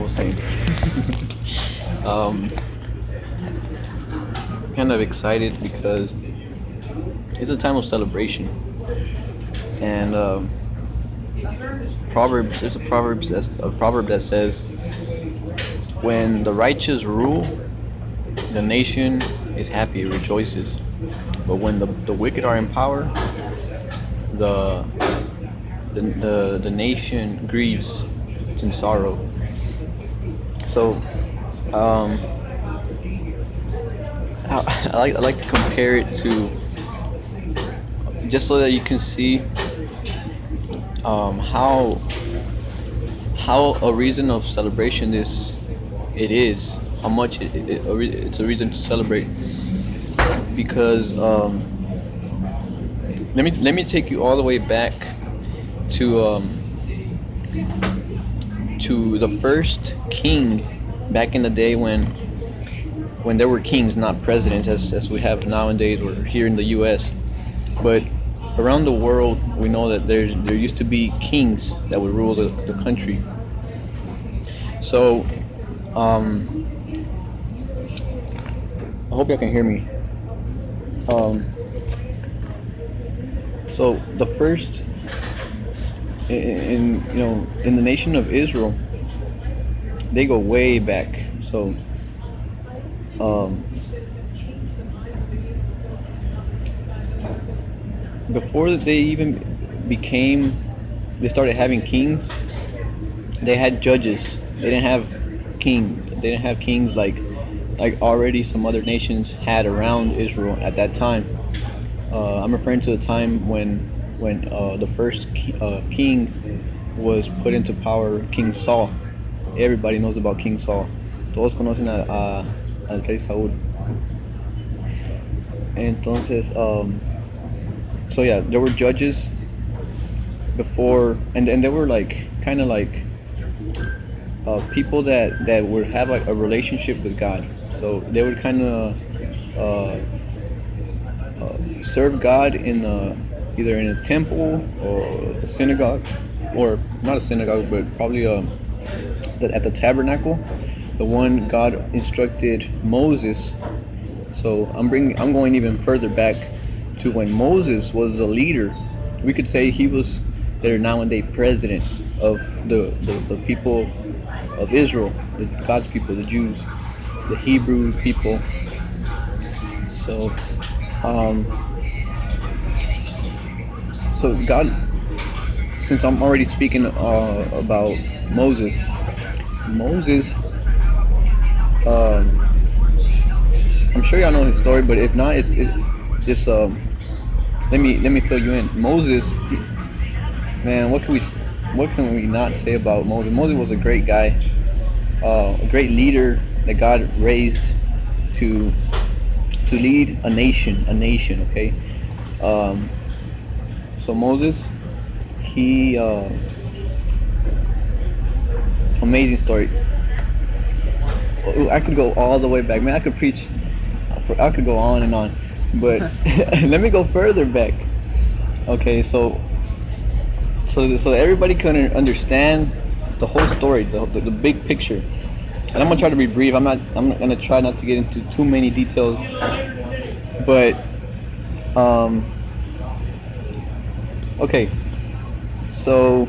Same. um, Kind of excited because it's a time of celebration, and proverbs. There's a proverb that says, "When the righteous rule, the nation is happy, it rejoices. But when the wicked are in power, the the nation grieves, it's in sorrow." So um, I like to compare it to, just so that you can see how a reason of celebration is how much it's a reason to celebrate, because let me take you all the way back to the first king back in the day, when there were kings, not presidents, as we have nowadays or here in the U.S. But around the world, we know that there used to be kings that would rule the country. So I hope y'all can hear me. Um, so the first in the nation of Israel, they go way back. So um, before they even they started having kings. They had judges. They didn't have kings like already some other nations had around Israel at that time. I'm referring to the time when the first king was put into power, King Saul. Everybody knows about King Saul. Todos conocen al rey Saúl. Entonces, so yeah, there were judges before, and they were like kind of like people that would have like a relationship with God. So they would kind of serve God in either in a temple or a synagogue, or not a synagogue, but probably at the tabernacle, the one God instructed Moses. So I'm going even further back to when Moses was the leader. We could say he was their nowadays president of the people of Israel, God's people, the Jews, the Hebrew people. So so God, since I'm already speaking about Moses, I'm sure y'all know his story, but if not, it's just let me fill you in. Moses, man, what can we not say about Moses? Moses was a great guy, a great leader that God raised to lead a nation. Okay, so Moses, he amazing story. I could go all the way back, man. I could go on and on, but let me go further back. Okay, so everybody can understand the whole story, the big picture. And I'm gonna try to be brief. I'm gonna try not to get into too many details, but okay. So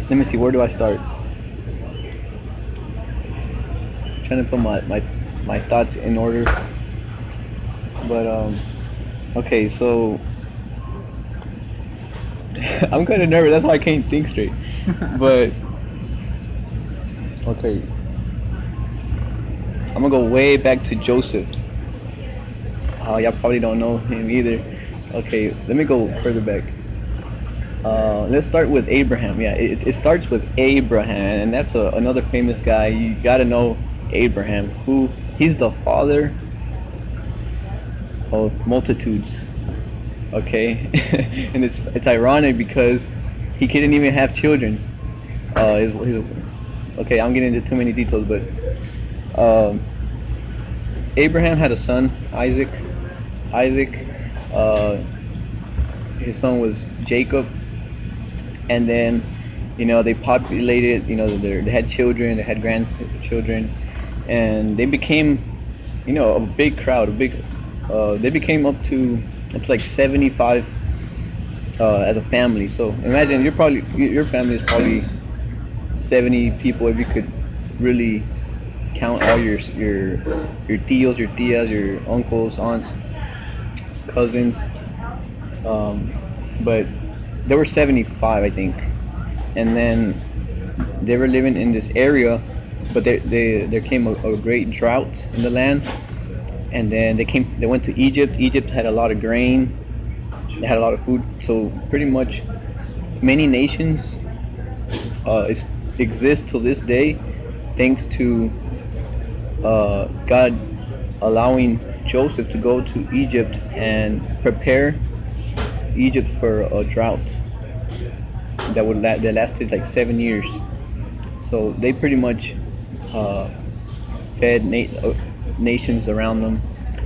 let me see. Where do I start? I'm trying to put my thoughts in order. But okay. So I'm kind of nervous. That's why I can't think straight. But okay, I'm gonna go way back to Joseph. Oh, y'all probably don't know him either. Okay, let me go further back. Let's start with Abraham. Yeah, it starts with Abraham, and that's another famous guy. You gotta know Abraham. He's the father of multitudes. Okay, and it's ironic because he couldn't even have children. Okay, I'm getting into too many details, but Abraham had a son, Isaac. His son was Jacob, and then They populated. They had children, they had grandchildren, and they became, a big crowd, a big. They became up to like 75 as a family. So imagine your family is probably 70 people if you could really count all your tios, your tias, your uncles, aunts, cousins. But there were 75, I think, and then they were living in this area, but there came a great drought in the land, and then they went to Egypt. Egypt had a lot of grain, they had a lot of food, so pretty much many nations exist till this day, thanks to God allowing Joseph to go to Egypt and prepare Egypt for a drought that lasted like 7 years. So they pretty much uh, fed nations around them.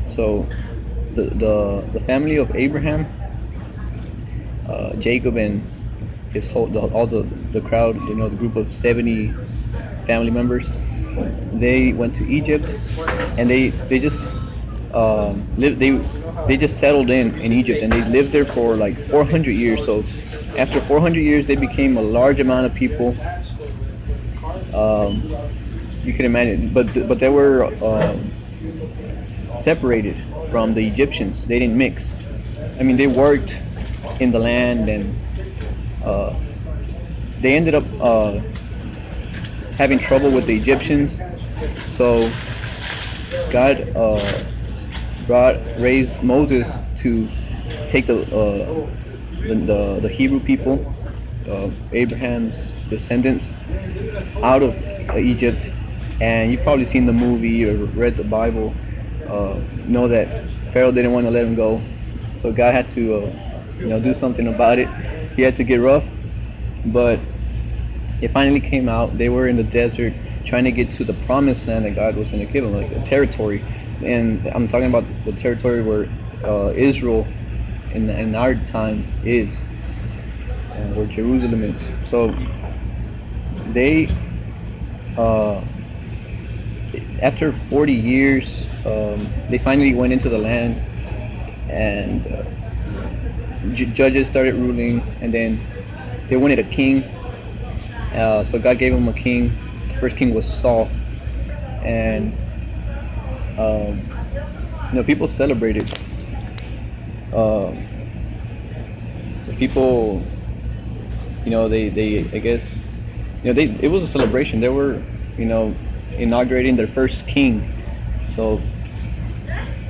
So the family of Abraham, Jacob, and his all the crowd, the group of 70 family members, they went to Egypt, and they just lived. They just settled in Egypt, and they lived there for like 400 years. So after 400 years, they became a large amount of people. Um, you can imagine, but they were separated from the Egyptians. They didn't mix. I mean, they worked in the land, and uh, they ended up having trouble with the Egyptians. So God raised Moses to take the Hebrew people, Abraham's descendants, out of Egypt. And you've probably seen the movie or read the Bible. Know that Pharaoh didn't want to let him go, so God had to do something about it. He had to get rough, but it finally came out. They were in the desert trying to get to the promised land that God was going to give them, like a territory. And I'm talking about the territory where Israel in our time is, and where Jerusalem is. So they, after 40 years, they finally went into the land, and judges started ruling, and then they wanted a king. So God gave them a king. The first king was Saul, and people celebrated. People, they I guess, it was a celebration. They were, inaugurating their first king. So,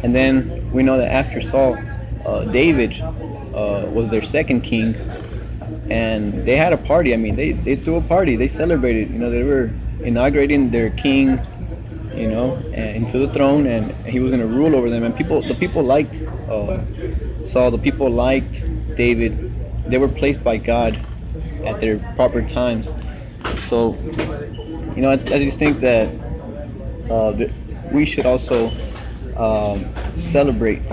and then we know that after Saul, David was their second king, and they had a party. I mean, they threw a party. They celebrated. They were inaugurating their king, and into the throne, and he was going to rule over them. And the people liked Saul. The people liked David. They were placed by God at their proper times. So, I just think that we should also celebrate.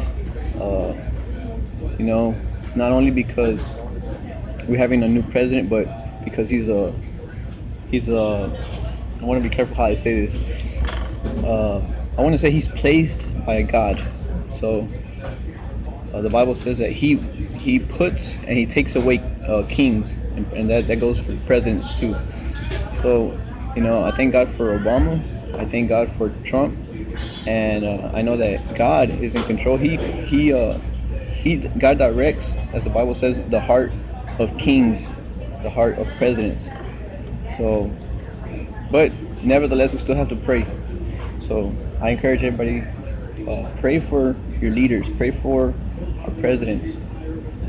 Not only because we're having a new president, but because he's a. I want to be careful how I say this. I want to say he's placed by God. So the Bible says that he puts and he takes away kings, and that goes for presidents too. So I thank God for Obama. I thank God for Trump, and I know that God is in control. God directs, as the Bible says, the heart of kings, the heart of presidents. So, but nevertheless, we still have to pray. So I encourage everybody, pray for your leaders, pray for our presidents,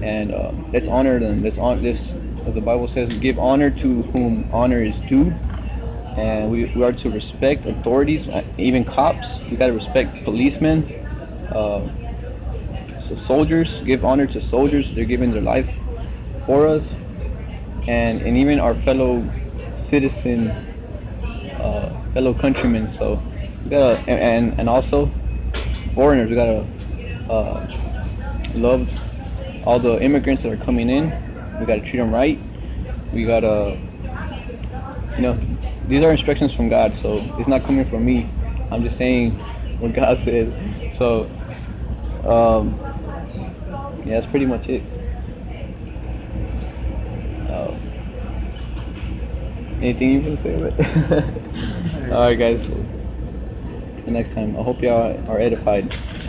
and let's honor them. Let's, as the Bible says, give honor to whom honor is due, and we are to respect authorities, even cops. We got to respect policemen. So soldiers, give honor to soldiers. They're giving their life for us, and even our fellow citizen, fellow countrymen. So we gotta, and also foreigners. We gotta love all the immigrants that are coming in. We gotta treat them right. We gotta you know, these are instructions from God, so it's not coming from me. I'm just saying what God said. So, um, yeah, that's pretty much it. Uh, Anything you want to say about it? All right, guys. Till next time. I hope y'all are edified.